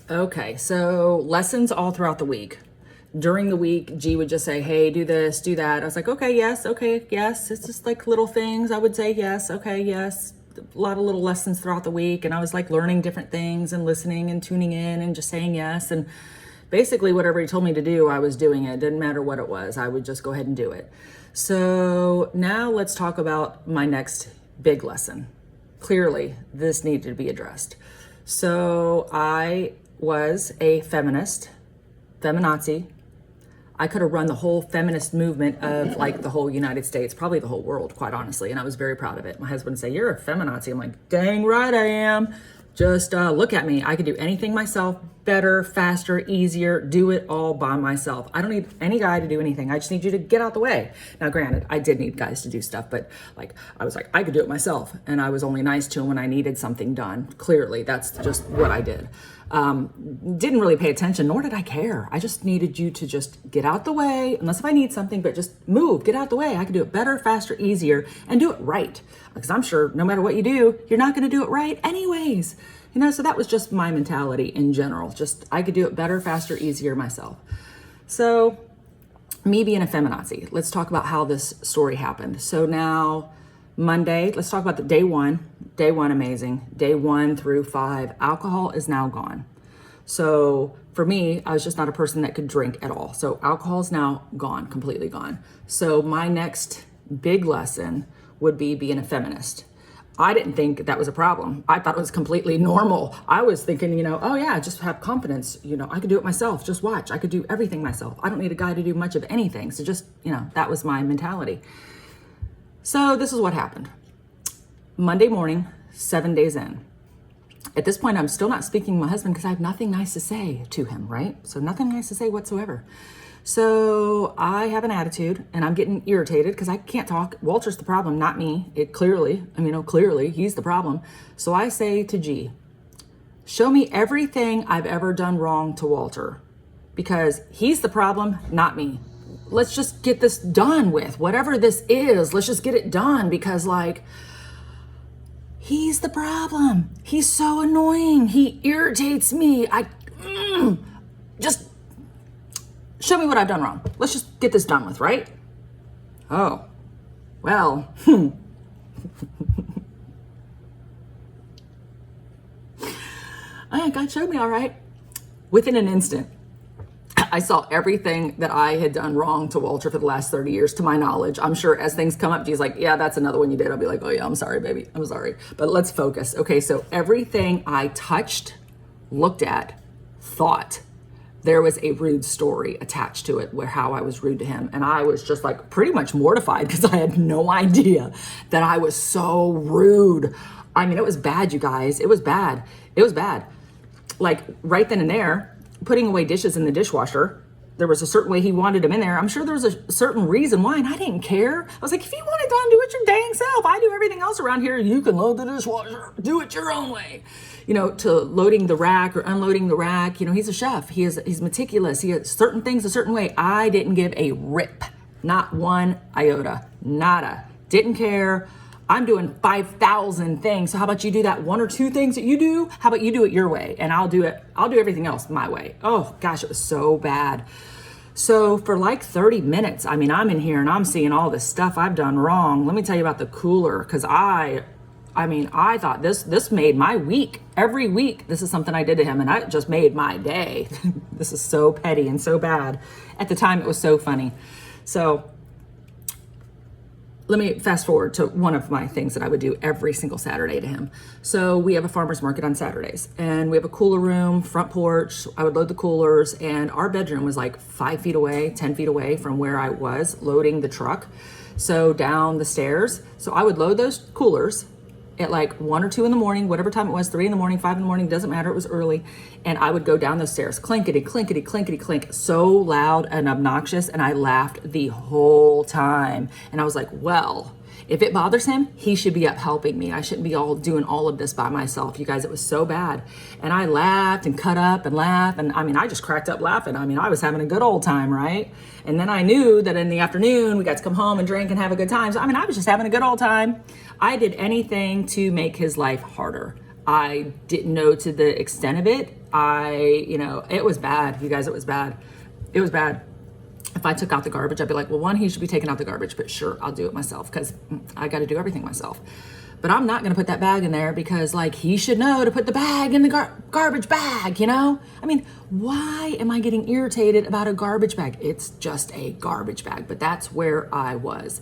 Okay, so lessons all throughout the week. During the week, G would just say, hey, do this, do that. I was like, okay, yes. It's just like little things. I would say yes, okay, yes. A lot of little lessons throughout the week. And I was like learning different things and listening and tuning in and just saying yes. And basically whatever he told me to do, I was doing it. Didn't matter what it was. I would just go ahead and do it. So now let's talk about my next big lesson. Clearly, this needed to be addressed. So I was a feminist, feminazi. I could have run the whole feminist movement of like the whole United States, probably the whole world, quite honestly. And I was very proud of it. My husband would say, you're a feminazi. I'm like, dang right I am. Just look at me. I could do anything myself, better, faster, easier, do it all by myself. I don't need any guy to do anything. I just need you to get out the way. Now, granted, I did need guys to do stuff, but like I was like, I could do it myself. And I was only nice to him when I needed something done. Clearly, that's just what I did. Didn't really pay attention, nor did I care. I just needed you to just get out the way, unless if I need something, but just move, get out the way. I can do it better, faster, easier, and do it right. Because I'm sure no matter what you do, you're not going to do it right anyways. So that was just my mentality in general. Just, I could do it better, faster, easier myself. So me being a feminazi, let's talk about how this story happened. So now Monday, let's talk about the day one, amazing. Day 1 through 5, alcohol is now gone. So for me, I was just not a person that could drink at all. So alcohol is now gone, completely gone. So my next big lesson would be being a feminist. I didn't think that was a problem. I thought it was completely normal. I was thinking, oh yeah, just have confidence. I could do it myself. Just watch. I could do everything myself. I don't need a guy to do much of anything. So just, that was my mentality. So this is what happened. Monday morning, 7 days in. At this point, I'm still not speaking to my husband because I have nothing nice to say to him, right? So nothing nice to say whatsoever. So I have an attitude and I'm getting irritated because I can't talk. Walter's the problem, not me. Clearly, he's the problem. So I say to G, show me everything I've ever done wrong to Walter because he's the problem, not me. Let's just get this done with. Whatever this is, let's just get it done because he's the problem. He's so annoying. He irritates me. Just show me what I've done wrong. Let's just get this done with, right? Oh, well. God showed me all right. Within an instant, I saw everything that I had done wrong to Walter for the last 30 years, to my knowledge. I'm sure as things come up, G's like, yeah, that's another one you did. I'll be like, oh yeah, I'm sorry, baby. I'm sorry. But let's focus. Okay, so everything I touched, looked at, thought, there was a rude story attached to it where how I was rude to him. And I was just like pretty much mortified because I had no idea that I was so rude. I mean, it was bad, you guys. It was bad. Like right then and there, putting away dishes in the dishwasher, there was a certain way he wanted them in there. I'm sure there was a certain reason why, and I didn't care. I was like, if you want it done, do it your dang self. I do everything else around here. You can load the dishwasher. Do it your own way. To loading the rack or unloading the rack. He's a chef. He's meticulous. He has certain things a certain way. I didn't give a rip. Not one iota. Nada. Didn't care. I'm doing 5,000 things. So how about you do that 1 or 2 things that you do? How about you do it your way? And I'll do everything else my way. Oh gosh, it was so bad. So for like 30 minutes, I'm in here and I'm seeing all this stuff I've done wrong. Let me tell you about the cooler. Cause I thought this made my week. Every week, this is something I did to him and it just made my day. This is so petty and so bad. At the time, it was so funny. So let me fast forward to one of my things that I would do every single Saturday to him. So we have a farmer's market on Saturdays and we have a cooler room, front porch. I would load the coolers and our bedroom was like 5 feet away, 10 feet away from where I was loading the truck. So down the stairs. So I would load those coolers at like 1 or 2 in the morning, whatever time it was, 3 in the morning, 5 in the morning, doesn't matter. It was early. And I would go down those stairs, clinkety, clinkety, clinkety, clink, so loud and obnoxious. And I laughed the whole time. And I was like, well, if it bothers him, he should be up helping me. I shouldn't be all doing all of this by myself. You guys, it was so bad. And I laughed and cut up and laughed. And I just cracked up laughing. I was having a good old time, right? And then I knew that in the afternoon, we got to come home and drink and have a good time. So, I was just having a good old time. I did anything to make his life harder. I didn't know to the extent of it. It was bad, you guys, it was bad. It was bad. If I took out the garbage, I'd be like, well, one, he should be taking out the garbage, but sure, I'll do it myself because I got to do everything myself. But I'm not going to put that bag in there because like he should know to put the bag in the garbage bag, you know? I mean, why am I getting irritated about a garbage bag? It's just a garbage bag, but that's where I was.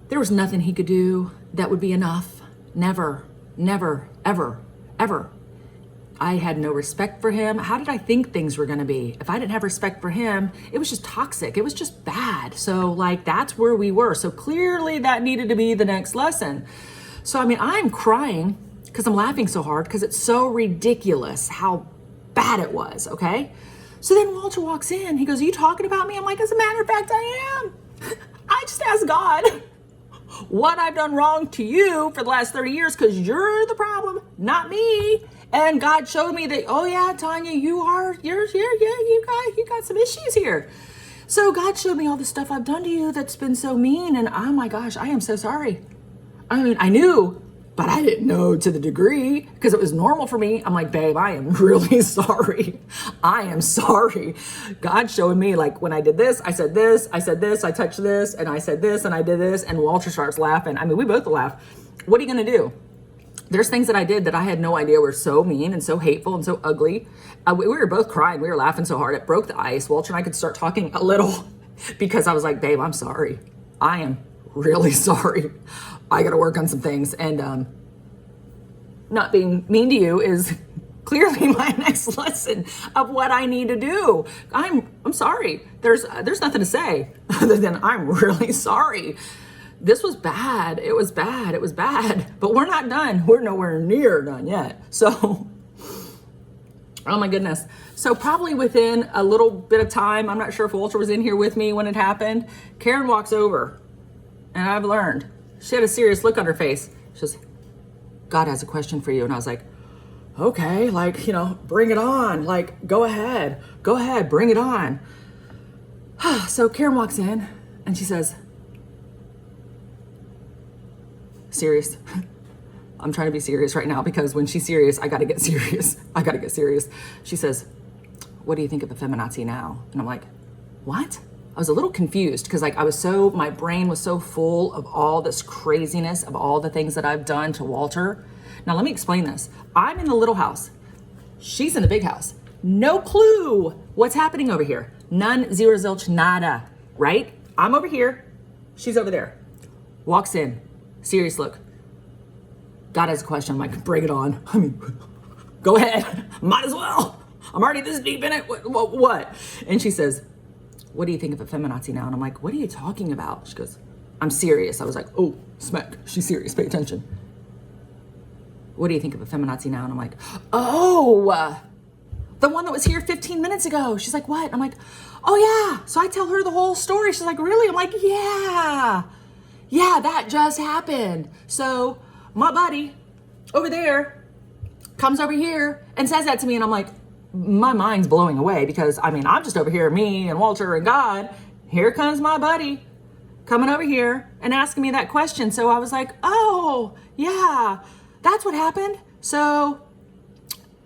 There was nothing he could do that would be enough. Never, never, ever, ever. I had no respect for him. How did I think things were going to be? If I didn't have respect for him, it was just toxic. It was just bad. So like, that's where we were. So clearly that needed to be the next lesson. So, I mean, I'm crying because I'm laughing so hard because it's so ridiculous how bad it was. Okay. So then Walter walks in. He goes, are you talking about me? I'm like, as a matter of fact, I am. I just asked God what I've done wrong to you for the last 30 years because you're the problem, not me. And God showed me that, oh yeah, Tanya, you got some issues here. So God showed me all the stuff I've done to you that's been so mean. And oh my gosh, I am so sorry. I mean, I knew, but I didn't know to the degree because it was normal for me. I'm like, babe, I am really sorry. I am sorry. God showed me like when I did this, I said this, I said this, I touched this, and I said this, and I did this. And Walter starts laughing. I mean, we both laugh. What are you going to do? There's things that I did that I had no idea were so mean and so hateful and so ugly. We were both crying. We were laughing so hard. It broke the ice. Walter and I could start talking a little because I was like, babe, I'm sorry. I am really sorry. I got to work on some things. And not being mean to you is clearly my next lesson of what I need to do. I'm sorry. There's nothing to say other than I'm really sorry. This was bad. It was bad. It was bad. But we're not done. We're nowhere near done yet. So, oh my goodness. So probably within a little bit of time, I'm not sure if Walter was in here with me when it happened, Karen walks over. And I've learned. She had a serious look on her face. She says, God has a question for you. And I was like, okay, like, bring it on. Like, go ahead, bring it on. So Karen walks in and she says, serious. I'm trying to be serious right now because when she's serious, I got to get serious. She says, what do you think of the feminazi now? And I'm like, what? I was a little confused because like my brain was so full of all this craziness of all the things that I've done to Walter. Now let me explain this. I'm in the little house. She's in the big house. No clue what's happening over here. None, zero, zilch, nada, right? I'm over here. She's over there. Walks in. Serious look. God has a question. I'm like, bring it on. I mean, go ahead. Might as well. I'm already this deep in it. What? And she says, what do you think of a feminazi now? And I'm like, what are you talking about? She goes, I'm serious. I was like, oh, smack. She's serious. Pay attention. What do you think of a feminazi now? And I'm like, oh, the one that was here 15 minutes ago. She's like, what? I'm like, oh yeah. So I tell her the whole story. She's like, really? I'm like, yeah, that just happened. So my buddy over there comes over here and says that to me. And I'm like, my mind's blowing away because I'm just over here, me and Walter and God. Here comes my buddy coming over here and asking me that question. So I was like, oh yeah, that's what happened. So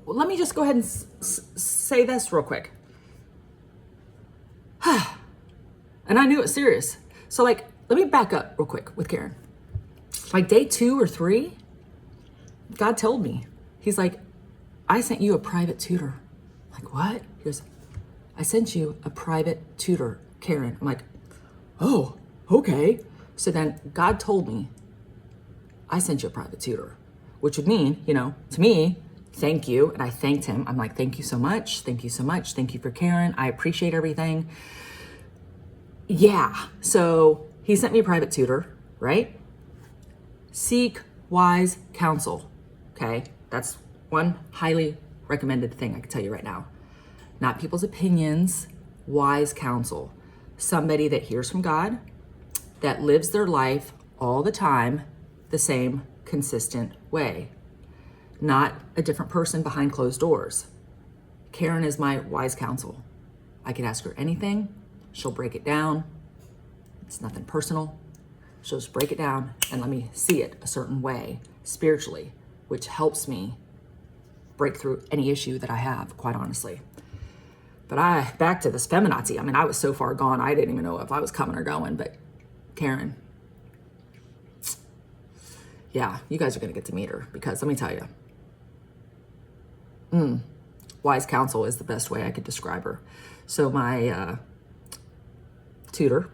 let me just go ahead and say this real quick. And I knew it was serious. So like, let me back up real quick with Karen. Like day 2 or 3, God told me, he's like, I sent you a private tutor. I'm like, what? He goes, I sent you a private tutor, Karen. I'm like, oh, okay. So then God told me, I sent you a private tutor, which would mean, to me, thank you. And I thanked him. I'm like, thank you so much. Thank you so much. Thank you for Karen. I appreciate everything. Yeah. So he sent me a private tutor, right? Seek wise counsel. Okay. That's one highly recommended thing I can tell you right now. Not people's opinions, wise counsel. Somebody that hears from God, that lives their life all the time the same consistent way. Not a different person behind closed doors. Karen is my wise counsel. I could ask her anything. She'll break it down. It's nothing personal. She'll just break it down and let me see it a certain way spiritually, which helps me break through any issue that I have, quite honestly. But back to this feminazi. I mean, I was so far gone, I didn't even know if I was coming or going. But Karen, yeah, you guys are going to get to meet her, because let me tell you, wise counsel is the best way I could describe her. So my tutor,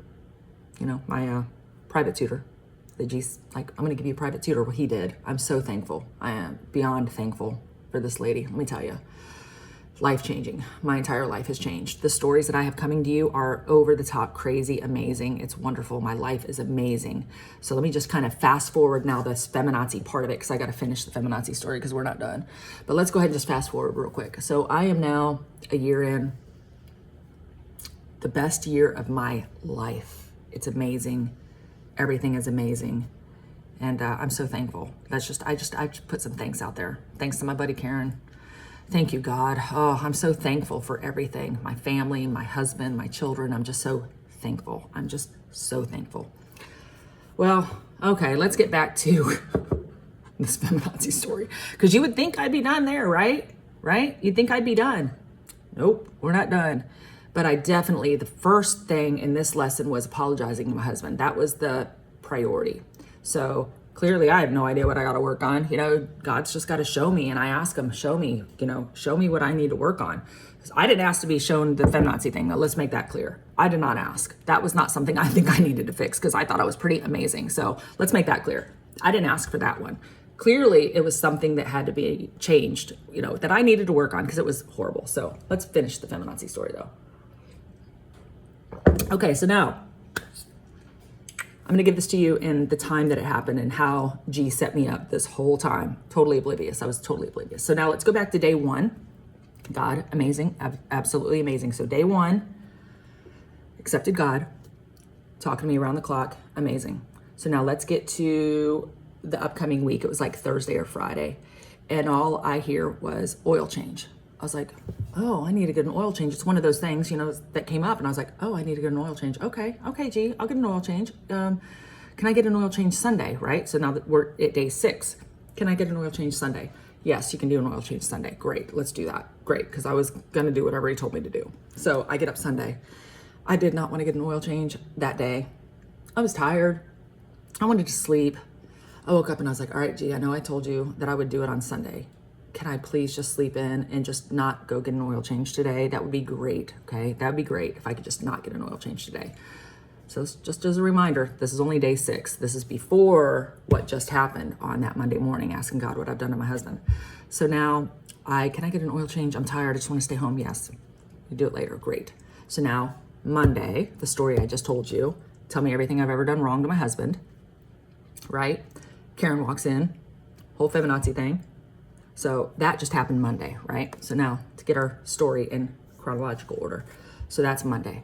my private tutor, I'm going to give you a private tutor. Well, he did. I'm so thankful. I am beyond thankful for this lady. Let me tell you, life-changing. My entire life has changed. The stories that I have coming to you are over the top, crazy, amazing. It's wonderful. My life is amazing. So let me just kind of fast forward now this feminazi part of it, because I got to finish the feminazi story because we're not done. But let's go ahead and just fast forward real quick. So I am now a year in, the best year of my life. It's amazing. Everything is amazing. And I'm so thankful. I just put some thanks out there. Thanks to my buddy Karen. Thank you, God. Oh, I'm so thankful for everything. My family, my husband, my children. I'm just so thankful. I'm just so thankful. Well, okay, let's get back to this feminazi story. Because you would think I'd be done there, right? Right? You'd think I'd be done. Nope, we're not done. But the first thing in this lesson was apologizing to my husband. That was the priority. So clearly I have no idea what I got to work on. God's just got to show me. And I ask him, show me what I need to work on. I didn't ask to be shown the feminazi thing. Now, let's make that clear. I did not ask. That was not something I think I needed to fix, because I thought I was pretty amazing. So let's make that clear. I didn't ask for that one. Clearly it was something that had to be changed, that I needed to work on, because it was horrible. So let's finish the feminazi story though. Okay, so now I'm going to give this to you in the time that it happened and how G set me up this whole time. Totally oblivious. I was totally oblivious. So now let's go back to day one. God, amazing, absolutely amazing. So day one, accepted God, talking to me around the clock, amazing. So now let's get to the upcoming week. It was like Thursday or Friday, and all I hear was oil change. I was like, oh, I need to get an oil change. It's one of those things, that came up, and I was like, oh, I need to get an oil change. Okay, G, I'll get an oil change. Can I get an oil change Sunday, right? So now that we're at day 6, can I get an oil change Sunday? Yes, you can do an oil change Sunday. Great, let's do that. Great, because I was going to do whatever he told me to do. So I get up Sunday. I did not want to get an oil change that day. I was tired. I wanted to sleep. I woke up and I was like, all right, G, I know I told you that I would do it on Sunday. Can I please just sleep in and just not go get an oil change today? That would be great, okay? That would be great if I could just not get an oil change today. So just as a reminder, this is only day 6. This is before what just happened on that Monday morning, asking God what I've done to my husband. So now, can I get an oil change? I'm tired, I just want to stay home. Yes, you do it later, great. So now, Monday, the story I just told you, tell me everything I've ever done wrong to my husband, right? Karen walks in, whole feminazi thing. So that just happened Monday, right? So now to get our story in chronological order. So that's Monday.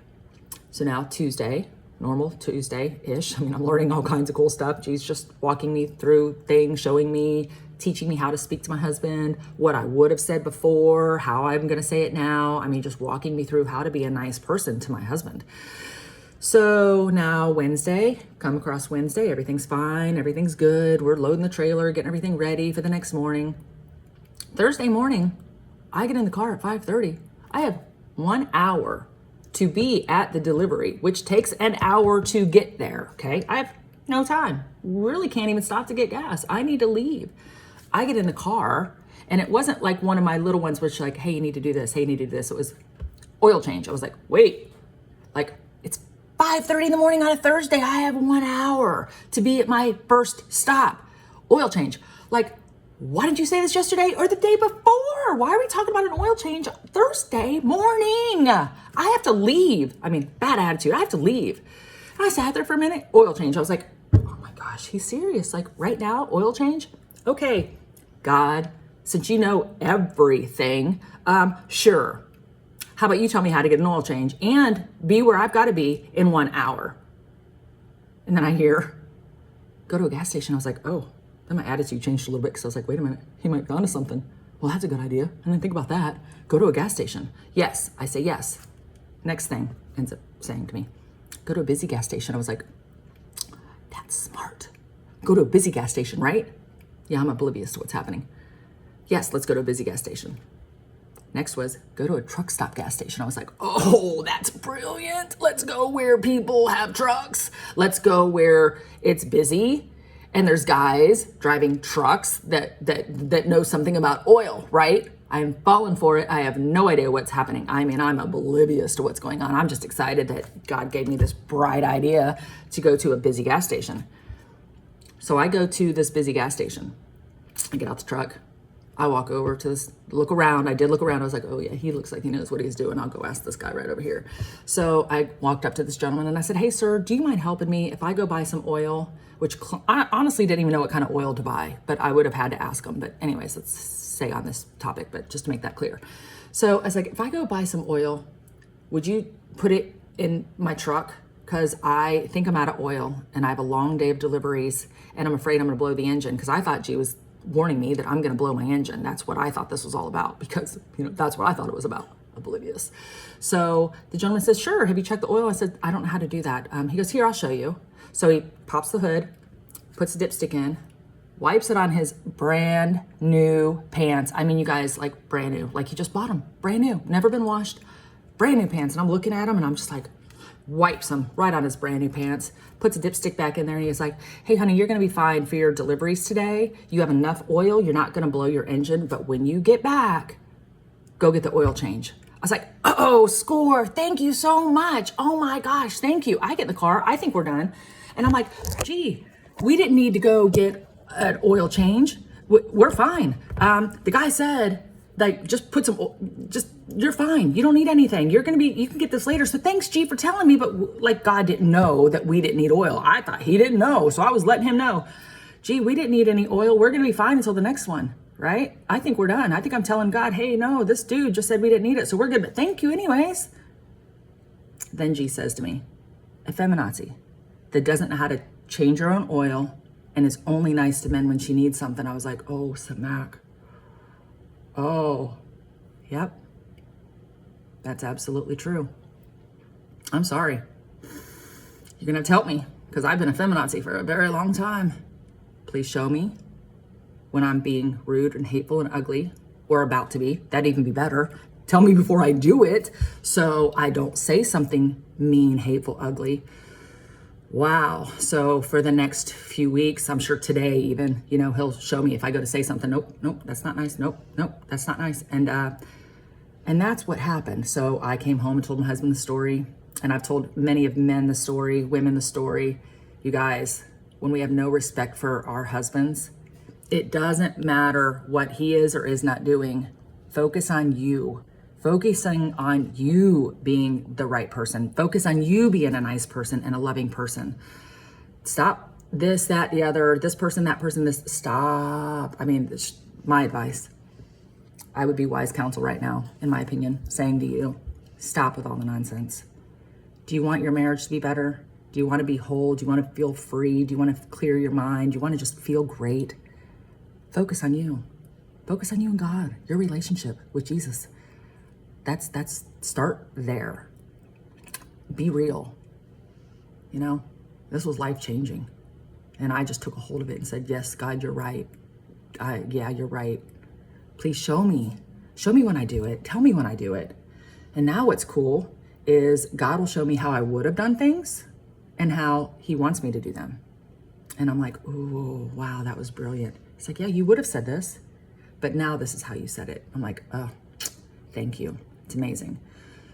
So now Tuesday, normal Tuesday-ish. I mean, I'm learning all kinds of cool stuff. She's just walking me through things, showing me, teaching me how to speak to my husband, what I would have said before, how I'm going to say it now. I mean, just walking me through how to be a nice person to my husband. So now Wednesday, come across Wednesday, everything's fine, everything's good. We're loading the trailer, getting everything ready for the next morning. Thursday morning, I get in the car at 5:30. I have 1 hour to be at the delivery, which takes an hour to get there, okay? I have no time. Really can't even stop to get gas. I need to leave. I get in the car, and it wasn't like one of my little ones which like, hey, you need to do this, hey, you need to do this. It was oil change. I was like, wait, like it's 5:30 in the morning on a Thursday. I have 1 hour to be at my first stop. Oil change. Like, why didn't you say this yesterday or the day before? Why are we talking about an oil change Thursday morning? I have to leave. I mean, bad attitude. I have to leave. And I sat there for a minute. Oil change. I was like, oh my gosh, he's serious. Like right now, oil change? Okay, God, since you know everything, sure. How about you tell me how to get an oil change and be where I've got to be in 1 hour? And then I hear, go to a gas station. I was like, oh. Then my attitude changed a little bit because I was like, wait a minute, he might be onto something. Well, that's a good idea. I didn't think about that. Go to a gas station. Yes, I say yes. Next thing ends up saying to me, go to a busy gas station. I was like, that's smart. Go to a busy gas station, right? Yeah, I'm oblivious to what's happening. Yes, let's go to a busy gas station. Next was go to a truck stop gas station. I was like, oh, that's brilliant. Let's go where people have trucks. Let's go where it's busy and there's guys driving trucks that know something about oil, right? I'm falling for it. I have no idea what's happening. I mean, I'm oblivious to what's going on. I'm just excited that God gave me this bright idea to go to a busy gas station. So I go to this busy gas station. I get out the truck. I walk over to this, look around. I did look around. I was like, oh yeah, he looks like he knows what he's doing. I'll go ask this guy right over here. So I walked up to this gentleman and I said, hey sir, do you mind helping me if I go buy some oil? Which I honestly didn't even know what kind of oil to buy, but I would have had to ask him. But anyways, let's say on this topic, but just to make that clear. So I was like, if I go buy some oil, would you put it in my truck? Because I think I'm out of oil and I have a long day of deliveries and I'm afraid I'm gonna blow the engine, because I thought G was warning me that I'm going to blow my engine. That's what I thought this was all about, because that's what I thought it was about. Oblivious. So the gentleman says, sure, have you checked the oil? I said, I don't know how to do that. He goes, here, I'll show you. So he pops the hood, puts the dipstick in, wipes it on his brand new pants. I mean, you guys, like brand new, like he just bought them, brand new, never been washed, brand new pants. And I'm looking at him and I'm just like, wipes them right on his brand new pants, puts a dipstick back in there, and he's like, hey honey, you're gonna be fine for your deliveries today. You have enough oil, you're not gonna blow your engine, but when you get back, go get the oil change. I was like, oh, score, thank you so much. Oh my gosh, thank you. I get in the car, I think we're done. And I'm like, gee, we didn't need to go get an oil change. We're fine. The guy said, like, just put some, you're fine. You don't need anything. You can get this later. So thanks, G, for telling me. But like, God didn't know that we didn't need oil. I thought he didn't know. So I was letting him know, gee, we didn't need any oil. We're going to be fine until the next one, right? I think we're done. I think I'm telling God, hey, no, this dude just said we didn't need it. So we're good, but thank you anyways. Then G says to me, a feminazi that doesn't know how to change her own oil and is only nice to men when she needs something. I was like, oh, Samak. Oh, yep. That's absolutely true. I'm sorry. You're gonna have to help me, because I've been a feminazi for a very long time. Please show me when I'm being rude and hateful and ugly, or about to be. That'd even be better. Tell me before I do it, so I don't say something mean, hateful, ugly. Wow. So for the next few weeks, I'm sure today even, he'll show me if I go to say something, nope, that's not nice. Nope, that's not nice. And that's what happened. So I came home and told my husband the story, and I've told many of men the story, women the story. You guys, when we have no respect for our husbands, it doesn't matter what he is or is not doing. Focus on you. Focusing on you being the right person. Focus on you being a nice person and a loving person. Stop this, that, the other, this person, that person, this. Stop. I mean, my advice. I would be wise counsel right now, in my opinion, saying to you, stop with all the nonsense. Do you want your marriage to be better? Do you want to be whole? Do you want to feel free? Do you want to clear your mind? Do you want to just feel great? Focus on you. Focus on you and God, your relationship with Jesus. That's start there. Be real. This was life-changing. And I just took a hold of it and said, yes, God, you're right. Yeah, you're right. Please show me. Show me when I do it. Tell me when I do it. And now what's cool is God will show me how I would have done things and how he wants me to do them. And I'm like, oh, wow, that was brilliant. He's like, yeah, you would have said this, but now this is how you said it. I'm like, oh, thank you. It's amazing.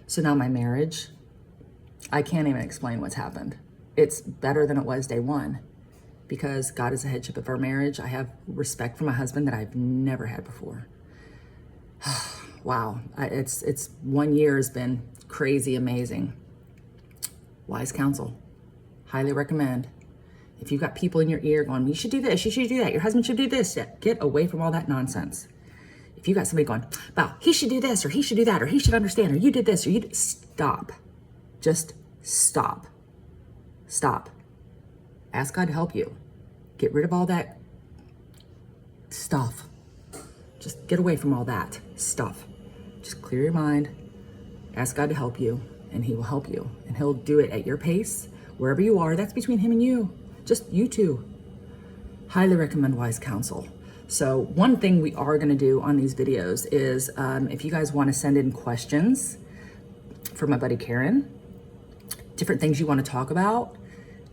So now my marriage, I can't even explain what's happened. It's better than it was day one, because God is the headship of our marriage. I have respect for my husband that I've never had before. Wow. It's 1 year has been crazy amazing. Wise counsel. Highly recommend. If you've got people in your ear going, you should do this, you should do that, your husband should do this, get away from all that nonsense. If you got somebody going, wow, he should do this, or he should do that, or he should understand, or you did this, or stop. Just stop. Stop. Ask God to help you. Get rid of all that stuff. Just get away from all that stuff. Just clear your mind. Ask God to help you, and he will help you. And he'll do it at your pace, wherever you are. That's between him and you. Just you two. Highly recommend wise counsel. So one thing we are going to do on these videos is if you guys want to send in questions for my buddy Karen, different things you want to talk about,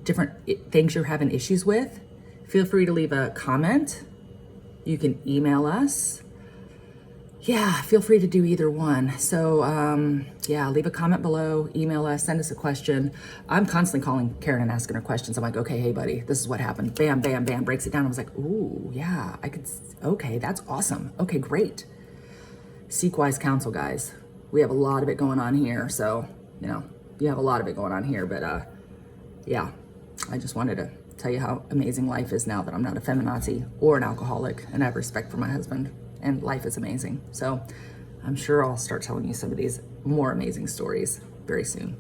different things you're having issues with, feel free to leave a comment. You can email us. Yeah, feel free to do either one. So yeah, leave a comment below, email us, send us a question. I'm constantly calling Karen and asking her questions. I'm like, okay, hey buddy, this is what happened. Bam, bam, bam, breaks it down. I was like, ooh, yeah, okay, that's awesome. Okay, great. Seek wise counsel, guys. We have a lot of it going on here. So, you know, you have a lot of it going on here, but yeah, I just wanted to tell you how amazing life is now that I'm not a feminazi or an alcoholic, and I have respect for my husband, and life is amazing. So I'm sure I'll start telling you some of these more amazing stories very soon.